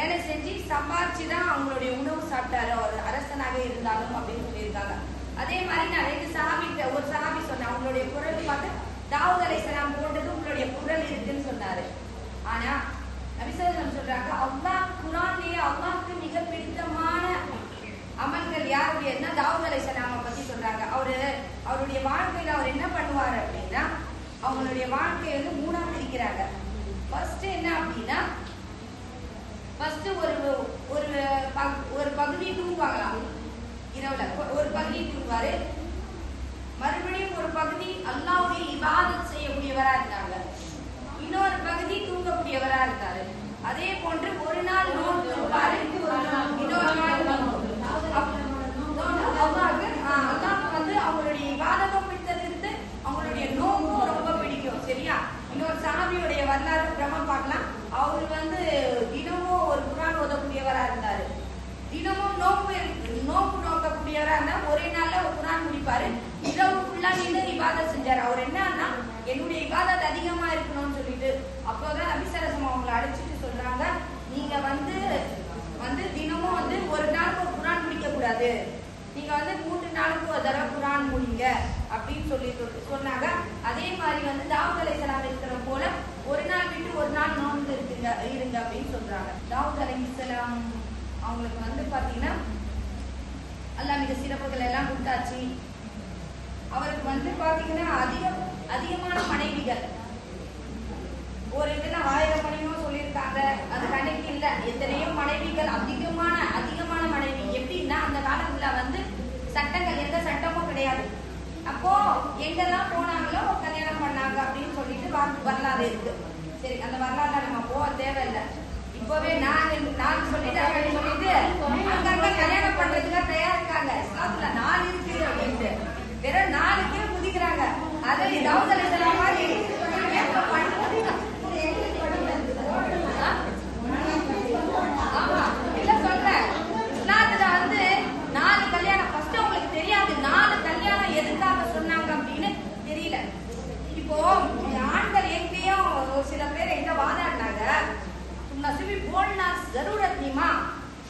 வேலை செஞ்சு சம்பாதிச்சுதான் அவங்களுடைய உணவு சாப்பிட்டாரு, ஒரு அரசனாக இருந்தாலும் அப்படின்னு சொல்லியிருக்காங்க. அதே மாதிரி நான் 2 சஹாபிட்ட ஒரு சஹாபி சொன்னேன், அவங்களுடைய குரல் பார்த்து தாவூத் அலைஹிஸ்ஸலாம் போன்றது உங்களுடைய குரல் இருக்குன்னு சொன்னாரு. ஆனா நபி ஸல்லல்லாஹு அலைஹி வஸல்லம் சொல்றாங்க, அல்லாஹ் குர்ஆன்லயே அல்லாஹ்க்கு மிக பிடித்தமான அமல்கள் யாருடையன்னா தாவூத் அலைஹிஸ்ஸலாமை பத்தி சொல்றாங்க. அவருடைய வாழ்க்கையில அவர் என்ன பண்ணுவாரு அப்படின்னா, அவங்களுடைய வாழ்க்கையை வந்து 3ஆ பிரிக்கிறாங்க. ஃபர்ஸ்ட் என்ன அப்படின்னா, ஃபர்ஸ்ட் ஒரு பகுதி தூங்குவாங்களாம் இரவுல, ஒரு பகுதி தூங்குவாரு, மறுபடியும் ஒரு பகுதி அல்லாஹ்வுடைய இபாதத் செய்யக்கூடியவரா இருந்தாங்க, இன்னொரு பகுதி தூங்கக்கூடியவரா இருந்தாரு. அதே போன்று ஒரு நாள் நோன்பு இருப்பாரு, இன்னொரு நாள் அல்லாஹ்வுக்கு வந்து அவங்களுடைய இபாதத்தும் பிடித்தது, அவங்களுடைய நோன்பும் ரொம்ப பிடிக்கும். சரியா? இன்னொரு சஹாபியுடைய வரலாறு பிரம பார்க்கலாம். அவர் வந்து தினமும் ஒரு குர்ஆன் ஓதக்கூடியவரா இருந்தாரு, தினமும் நோன்பு நோக்கக்கூடியவரா இருந்தா ஒரே நாள்ல ஒரு குர்ஆன் முடிப்பாரு, இரவு ஃபுல்லா நின்று இபாதத் செஞ்சாரு. அவர் என்னன்னா, என்னுடைய இபாதத் அதிகமா இருக்கணும்னு சொல்லிட்டு அப்போதான் நபி ஸல்லல்லாஹு அலைஹி வஸல்லம் அவங்களை அழைச்சிட்டு சொல்றாங்க, நீங்க வந்து தினமும் வந்து ஒரு நாளுக்கு ஒரு குர்ஆன் முடிக்க கூடாது, நீங்க வந்து 3 நாளுக்கு ஒரு தடவை குர்ஆன் முடிங்க அப்படின்னு சொன்னாங்க. அதே மாதிரி வந்து தாவூத் அலைஹிஸ்ஸலாம் இருக்கிற போல ஒரு நாள் விட்டு ஒரு நாள் நோன்பு இருங்க அப்படின்னு சொல்றாங்க. தாவூத் அலைஹிஸ்ஸலாம் அவங்களுக்கு வந்து பாத்தீங்கன்னா அல்லாஹ் மிக சிறப்புகள் எல்லாம் கொடுத்தாச்சு. அவருக்கு வந்து பாத்தீங்கன்னா அதிகமான மனைவிகள், ஒரு இதுல 1000 மனைவியும் சொல்லியிருக்காங்க, அது கணக்கு இல்ல, எத்தனையோ மனைவிகள், அதிகமான மனைவி. எப்படின்னா அந்த காலத்துல வந்து சட்டங்கள் எந்த சட்டமும் கிடையாது, அப்போ எங்கெல்லாம் போனாங்களோ கல்யாணம் பண்ணாங்க அப்படின்னு சொல்லிட்டு வரலாறு இருக்கு. சரி, அந்த வரலாறு நம்ம போக தேவையில்லை, இப்பவே நான் சொல்லிட்டு அங்கங்க கல்யாணம் பண்றதுக்காக தயாரா இருக்காங்க. இஸ்லாத்துல 4 இருக்கு அப்படின்ட்டு வெறும் 4க்கே குதிக்கிறாங்க. அதை தாவூத் அலைஹிஸ்ஸலாம் மாதிரி இல்ல சொல்றேன், இஸ்லாத்துல வந்து 4 கல்யாணம் ஃபர்ஸ்ட் உங்களுக்கு தெரியாது, 4 கல்யாணம் எதுக்காக சொன்னாங்க அப்படின்னு தெரியல. இப்போ ஆண்கள் எங்கேயும் ஒரு சில பேர் எங்க வாதாடினாங்க, नसीबी बोलना जरूरत नहीं माँ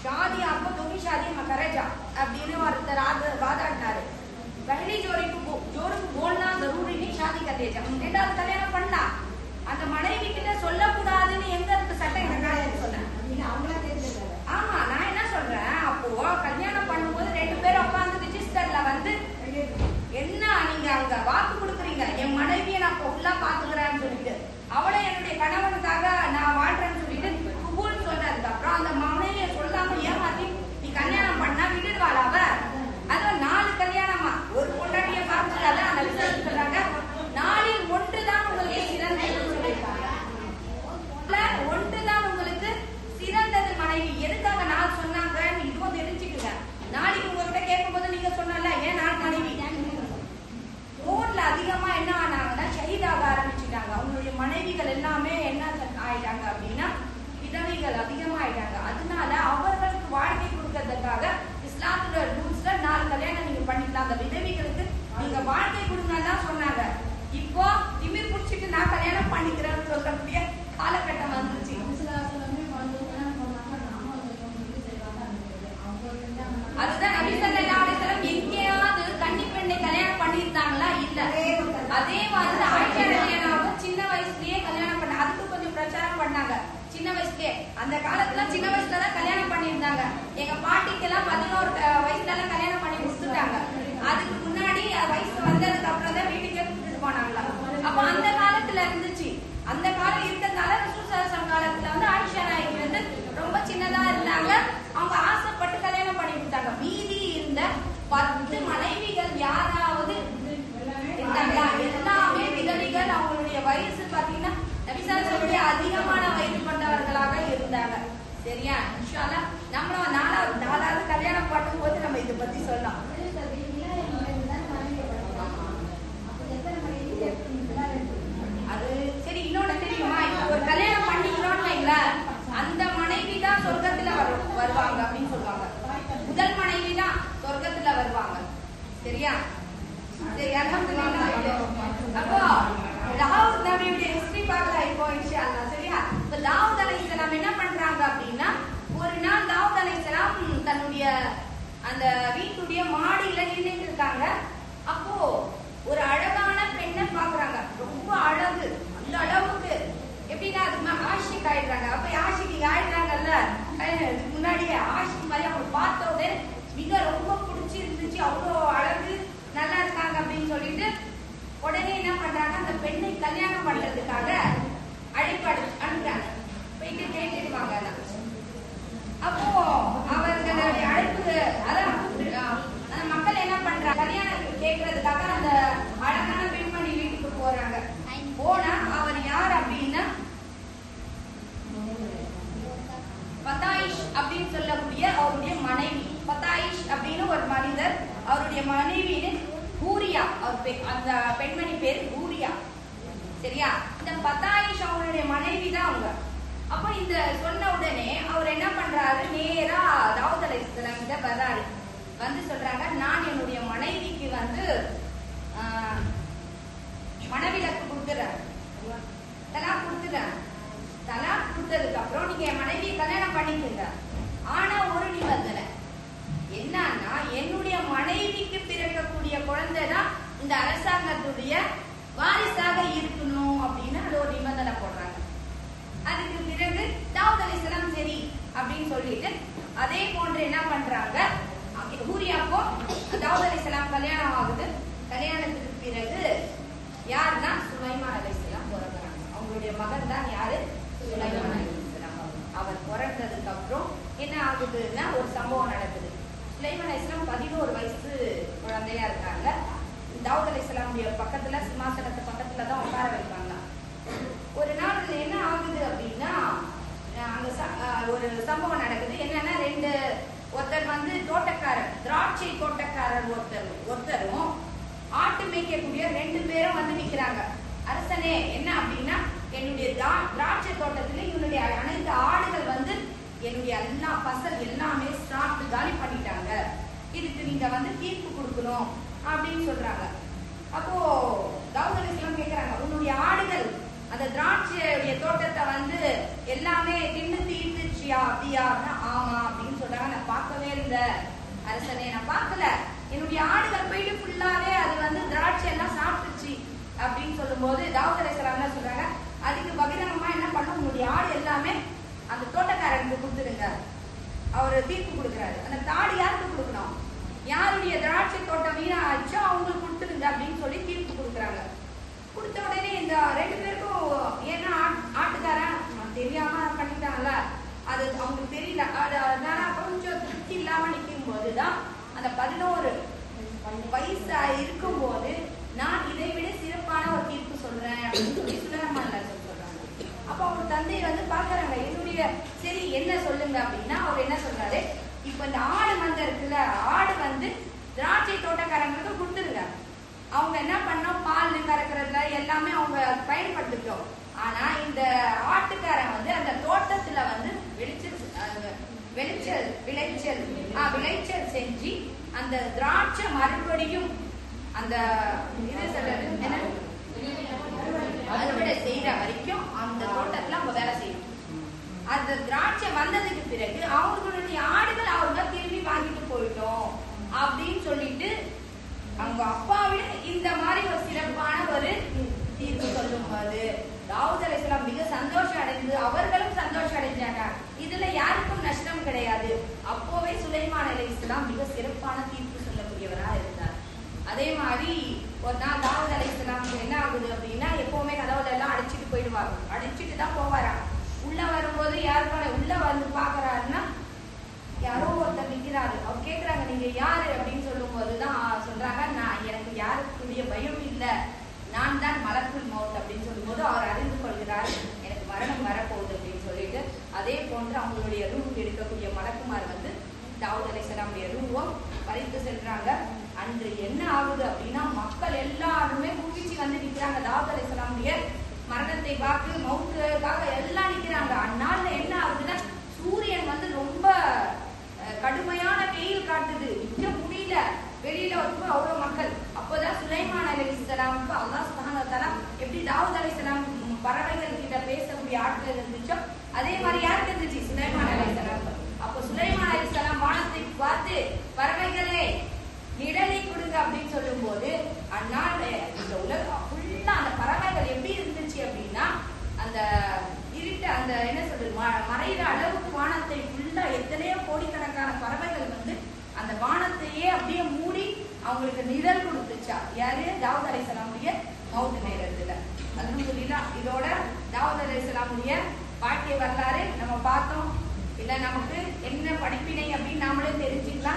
शादी आपको दोनों शादी मकरेजा அப்படின்னு ஒருத்தர் வாதாடினாரு. पहली जोड़ी को बोलना जरूरी नहीं शादी कर दे जा, ரெண்டாவது கல்யாணம் பண்ணா அந்த மனைவி கிட்ட சொல்லக்கூடாதுன்னு எங்க இருக்கு சட்டம்? எனக்கு சொன்னேன். ஆமா, நான் என்ன சொல்றேன், அப்போ கல்யாணம் பண்ணும்போது 2 பேரும் உட்கார்ந்து ரிஜிஸ்டர்ல வந்து என்ன நீங்க அங்க வாக்கு கொடுக்குறீங்க, என் மனைவியை நான் ஃபுல்லா பாத்துக்கிறேன்னு சொல்லிட்டு, அவளை என்னுடைய கணவனுக்காக நான் வாழ்றேன்னு சொல்லிட்டு குபூல் சொல்றதுக்கு அப்புறம் அந்த மனைவியை சொல்லாம ஏமாத்தி நீ கல்யாணம் பண்ணா விட்டுடுவாள் அவ. அது 4 கல்யாணமா ஒரு பொண்டாட்டிய பார்த்துக்காத அந்த விஷயம் சொல்றாங்க. 4ல் 1 தான் உங்களுக்கு சிறந்தது சொல்லியிருக்காங்க. 1 தான் உங்களுக்கு சிறந்தது மனைவி. எதுக்காக 4 சொன்னாங்க இதுவும் தெரிஞ்சுக்குங்க. நாளைக்கு உங்ககிட்ட கேட்கும் போது நீங்க சொன்னல ஏன் 4 மனைவி, ஊர்ல அதிகமா என்ன ஆனாங்கன்னா ஷஹீதாக ஆரம்பிச்சுட்டாங்க. அவங்களுடைய மனைவிகள் எல்லாமே என்ன ஆயிட்டாங்க அப்படின்னா விதவைகள் அதிகமா ஆயிட்டாங்க. அதனால அவர்களுக்கு வாழ்க்கை கொடுக்கறதுக்காக இஸ்லாத்துல ரூல்ஸ்ல 4 கல்யாணம் நீங்க பண்ணிக்கலாம், அந்த விதவைகளுக்கு நீங்க வாழ்க்கை கொடுங்கன்னா சொன்னாங்க. இப்போ திமிர் புடிச்சிட்டு நான் கல்யாணம் பண்ணிக்கிறேன்னு சொல்லக்கூடிய காலகட்டம் வந்துருச்சு. அதுதான் நபி ஸல்லல்லாஹு அலைஹி வஸல்லம் எங்கேயாவது கன்னி பெண்ணை கல்யாணம் பண்ணிருந்தாங்களா? இல்ல. அதே மாதிரி ஆயிஷா ரலியல்லாஹு சின்ன வயசுலயே கல்யாணம் பண்ண, அதுக்கு கொஞ்சம் பிரச்சாரம் பண்ணாங்க. சின்ன வயசுலயே, அந்த காலத்துல சின்ன வயசுல தான் கல்யாணம் பண்ணியிருந்தாங்க. எங்க பாட்டிக்கெல்லாம் 11 வயசுல எல்லாம் கல்யாணம் பண்ணி கொடுத்துட்டாங்க. அதுக்கு முன்னாடி வயசு வந்ததுக்கு அப்புறம் தான் வீட்டுக்கே கூட்டிட்டு போனாங்களா. அப்ப அந்த காலத்துல இருந்துச்சு. அந்த காலம் இருக்கிறதுனால ரசூல் ஸல்லல்லாஹு அலைஹி வஸல்லம் காலத்துல வந்து ஆயிஷா நாயகி வந்து ரொம்ப சின்னதா இருந்தாங்க, அவங்க ஆசைப்பட்டு கல்யாணம் பண்ணி கொடுத்தாங்க. மீதி இருந்த 10 மனைவிகள் யாராவது இருந்தாங்களா? எல்லாமே விதவைகள். அவங்களுடைய வயசு பாத்தீங்கன்னா நபி ஸல்லல்லாஹு அலைஹி வஸல்லம் அதிகமான வயது கொண்டவர்களாக இருந்தாங்க. சரியா? இன்ஷா அல்லாஹ் நம்ம 4வது கல்யாணம் பண்ணும்போது நம்ம இதை பத்தி சொல்லலாம். அது சரி. இன்னொன்னு தெரியுமா, இப்போ ஒரு கல்யாணம் பண்ணிக்கிறோம்னு வைங்களேன், அந்த மனைவி தான் சொர்க்கத்துல வருவாங்க அப்படின்னு சொல்லுவாங்க. முதல் மனைவி தான் சொர்க்கத்துல வருவாங்க. சரியா? சரி, அல்ஹம்துலில்லாஹ். அப்போ தாவூத் நபியுடைய ஹிஸ்டரி பார்க்கலாம் இப்போ இன்ஷா அல்லாஹ். சரியா? இப்போ தாவூத் அலைஹிஸ்ஸலாம் என்ன பண்றாங்க அப்படின்னா அந்த வீட்டுடைய மாடியில நின்றுட்டு இருக்காங்க. அப்போ ஒரு அழகான பெண்ணை பாக்குறாங்க. ரொம்ப அழகு, அந்த அளவுக்கு எப்படின்னா அதுக்கு ஆஷிக் ஆயிடுறாங்க. அப்ப ஆஷிக்கு ஆயிடுறாங்கல்ல, முன்னாடியே ஆஷிக் மாதிரி அவங்க பார்த்த உடனே மிக ரொம்ப பிடிச்சிருந்துச்சு. அவ்வளோ அழகு, நல்லா இருக்காங்க அப்படின்னு சொல்லிட்டு உடனே என்ன பண்றாங்க, அந்த பெண்ணை கல்யாணம் பண்றதுக்காக அழைப்பு அனுப்புறாங்க. போயிட்டு கேட்டுடுவாங்க. அப்போ அவர்களுடைய அழைப்பு அதான் மக்கள் என்ன பண்றாங்க, கல்யாணம் கேட்கறதுக்காக அந்த அழகான பெண்மணி வீட்டுக்கு போறாங்க. போனா அவர் யார் அப்படின்னா பத்தாயிஷ் அப்படின்னு சொல்லக்கூடிய அவருடைய மனைவி. பத்தாயிஷ் அப்படின்னு ஒரு மனிதர், அவருடைய மனைவின்னு ஹூரியா, அந்த பெண்மணி பேர் ஹூரியா. சரியா? இந்த பத்தாயிஷ் அவருடைய மனைவி தான் அவங்க. அப்ப இந்த சொன்ன உடனே அவர் என்ன பண்றாரு, நேரா தாவூத் அலைஹிஸ்ஸலாம் கிட்ட வர்றாரு. வந்து சொல்றாங்க, நான் என்னுடைய மனைவிக்கு வந்து மனவிலக்கு கொடுத்துறேன், தலாக் கொடுத்துறேன். தலாக் கொடுத்ததுக்கு அப்புறம் நீங்க என் மனைவியை கல்யாணம் பண்ணிக்கங்க. ஆனா ஒரு நிபந்தனை என்னன்னா, என்னுடைய மனைவிக்கு பிறக்கக்கூடிய குழந்தை தான் இந்த அரசாங்கத்துடைய வாரிசாக இருக்கணும் அப்படின்னு அது ஒரு நிபந்தனை போடுறாங்க. அதுக்கு பிறகு தாவூத் அலைஹிஸ்ஸலாம் சரி அப்படின்னு சொல்லிட்டு அதே போன்று என்ன பண்றாங்க, ஹூரியாக்கோ தாவூத் அலைஹிஸ்ஸலாம் கல்யாணம் ஆகுது. கல்யாணத்துக்கு பிறகு யாருன்னா சுலைமான் அலைஹிஸ்ஸலாம் பிறகுறாங்க. அவங்களுடைய மகன் தான் யாரு, சுலைமான் அலைஹிஸ்ஸலாம். அவர் பிறந்ததுக்கு அப்புறம் என்ன ஆகுதுன்னா ஒரு சம்பவம் நடக்குது. சுலைமான் அலைஹிஸ்ஸலாம் 11 வயசு குழந்தையா இருக்காங்க. தாவூத் அலைஹிஸ்ஸலாமுடைய பக்கத்துல, சிம்மாசனத்து பக்கத்துல தான் உட்கார வைப்பாங்க. ஒரு நாள் என்ன ஆகுது அப்படின்னா, அங்க ஒரு சம்பவம் நடக்குது. என்னன்னா, ஒருத்தர் வந்து தோட்டக்காரர், திராட்சை தோட்டக்காரர் ஒருத்தரும் ஆட்டு மேய்க்கக்கூடிய 2 பேரும் வந்து நிக்கிறாங்க. அரசனே, என்ன அப்படின்னா, என்னுடைய திராட்சை தோட்டத்துல என்னுடைய அனைத்து ஆடுகள் வந்து என்னுடைய எல்லா பசல் எல்லாமே சாப்பிட்டு காலி பண்ணிட்டாங்க. இதுக்கு நீங்க வந்து தீர்ப்பு கொடுக்கணும் அப்படின்னு சொல்றாங்க. அப்போ தாவூத் அலைஹிஸ்ஸலாம் கேக்குறாங்க, உன்னுடைய ஆடுகள் அந்த திராட்சையுடைய தோட்டத்தை வந்து எல்லாமே தின்னு தீர்த்துச்சியா அப்படியா? ஆமா அப்படின்னு சொல்றாங்க. நான் பார்க்கவே இல்லை அரசனே, நான் பார்க்கல. என்னுடைய ஆடுகள் போயிட்டு ஃபுல்லாவே அது வந்து திராட்சை எல்லாம் சாப்பிட்டுச்சு அப்படின்னு சொல்லும் போது தாவூத் அலைஹிஸ்ஸலாம் என்ன சொல்றாங்க, அதுக்கு பகிரங்கமா என்ன பண்ணும், உங்களுடைய ஆடு எல்லாமே அந்த தோட்டக்காரருக்கு கொடுத்துருங்க. அவர் தீர்ப்பு கொடுக்குறாரு. அந்த தாடி யாருக்கு கொடுக்கணும், யாருடைய திராட்சை தோட்டம் வீணா ஆச்சோ அவங்களுக்கு கொடுத்துருங்க அப்படின்னு சொல்லி தீர்ப்பு கொடுக்குறாங்க. கொடுத்த உடனே இந்த 2 பேருக்கும், ஏன்னா ஆட்டுக்காரன் தெரியாம பண்ணிட்டாங்கல்ல, அது அவங்களுக்கு தெரியல. அதனால கொஞ்சம் திருப்தி இல்லாம நிற்கும் போதுதான் அந்த 11 வயசா இருக்கும் போது நான் இதை விட சிறப்பான ஒரு தீர்ப்பு சொல்றேன் அப்படின்னு சொல்லி சுலைமான் சொல்றாங்க. அப்ப அவங்க தந்தை வந்து பாக்குறாங்க, என்னுடைய சரி என்ன சொல்லுங்க அப்படின்னா, அவர் என்ன சொல்றாரு, இப்ப இந்த ஆடு மந்தை இருக்குல்ல, ஆடு வந்து திராட்சை தோட்டக்காரங்களுக்கு கொடுத்துருங்க. அவங்க என்ன பண்ணோம், பால் கறக்கிறதுல எல்லாமே அவங்க பயன்படுத்திட்டோம். ஆனா இந்த ஆட்டுக்காரன் வந்து அந்த தோட்டத்துல வந்து விளைச்சல் செஞ்சு அந்த திராட்சை மறுபடியும் அந்த அறுவடை செய்யற வரைக்கும் அந்த தோட்டத்துல அவங்க வேலை செய்யணும். அந்த திராட்சை வந்ததுக்கு பிறகு அவங்களுடைய ஆடுகள் அவங்க திரும்பி வாங்கிட்டு போயிட்டோம் அப்படின்னு சொல்லிட்டு அவங்க அப்பாவிட இந்த மாதிரி ஒரு சிறப்பான ஒரு தீர்ப்பு சொல்லும் போது தாவூத் அலைஹிஸ்ஸலாம் மிக சந்தோஷம் அடைந்து அவர்களும் சந்தோஷம் அடைஞ்சாங்க. இதுல யாருக்கும் நஷ்டம் கிடையாது. அப்போவே சுலைமான் அலைஹிஸ்ஸலாம் மிக சிறப்பான தீர்ப்பு சொல்லக்கூடியவரா இருந்தார். அதே மாதிரி ஒரு நாள் தாவூத் அலைஹிஸ்ஸலாம் என்ன ஆகுது அப்படின்னா, எப்பவுமே கதவுல எல்லாம் அடிச்சுட்டு போயிடுவாங்க, அடிச்சுட்டு தான் போவாராம். உள்ள வரும்போது யாருக்கான உள்ள வந்து பாக்குறாருன்னா, யாரோ ஒருத்தர் நிக்கிறாரு. அவர் கேக்குறாங்க, நீங்க யாரு அப்படின்னு சொல்லும் போதுதான் சொல்றாங்க, நான் எனக்கு யாருக்குரிய பயம் இல்ல, நான் தான் மலக்குல் மௌத் அப்படின்னு சொல்லும் போது அவர் அறிந்து கொள்கிறார், எனக்கு மரணம் வரப்போகுது அப்படின்னு சொல்லிட்டு. அதே போன்று அவங்களுடைய ரூஹ் எடுக்கக்கூடிய மலக்குமார் வந்து தாவூத் அலைஹிஸ்ஸலாமுடைய ரூஹை பறித்து செல்றாங்க. அன்று என்ன ஆகுது அப்படின்னா, மக்கள் எல்லாருமே குவிச்சு வந்து நிக்கிறாங்க. தாவூத் அலைஹிஸ்ஸலாமுடைய மரணத்தை பார்த்து மௌத்துக்காக எல்லாம் நிக்கிறாங்க. அந்நாள்ல என்ன ஆகுதுன்னா, சூரியன் வந்து ரொம்ப கடுமையான வெயில் காட்டுது, நிக்க முடியல, வெளியில வந்து அவ்வளவு மக்கள். அப்போதான் சுலைமான் அலைஹிஸ்ஸலாமுக்கு அல்லாஹ் சுப்ஹானஹு வ தஆலா எப்படி தாவூத் அலைஹிஸ்ஸலாம் பறவைகள் கிட்ட பேசக்கூடிய ஆட்கள் இருந்துச்சோ அதே மாதிரி யாருக்கு இருந்துச்சு, சுலைமான் அலைஹிஸ்ஸலாம். அப்போ சுலைமான் அலைஹிஸ்ஸலாம் வானத்தை பார்த்து பறவை அவங்களுக்கு நிழல் கொடுத்துச்சா. யாரு? தாவூத் அலைஹிஸ்ஸலாமுடைய மௌத் நேரத்துல. அல்ஹம்துலில்லாஹ். இதோட தாவூத் அலைஹிஸ்ஸலாமுடைய வாழ்க்கை வரலாறு நம்ம பார்த்தோம். இல்ல நமக்கு என்ன படிப்பினை அப்படின்னு நாமளே தெரிஞ்சுக்கலாம்.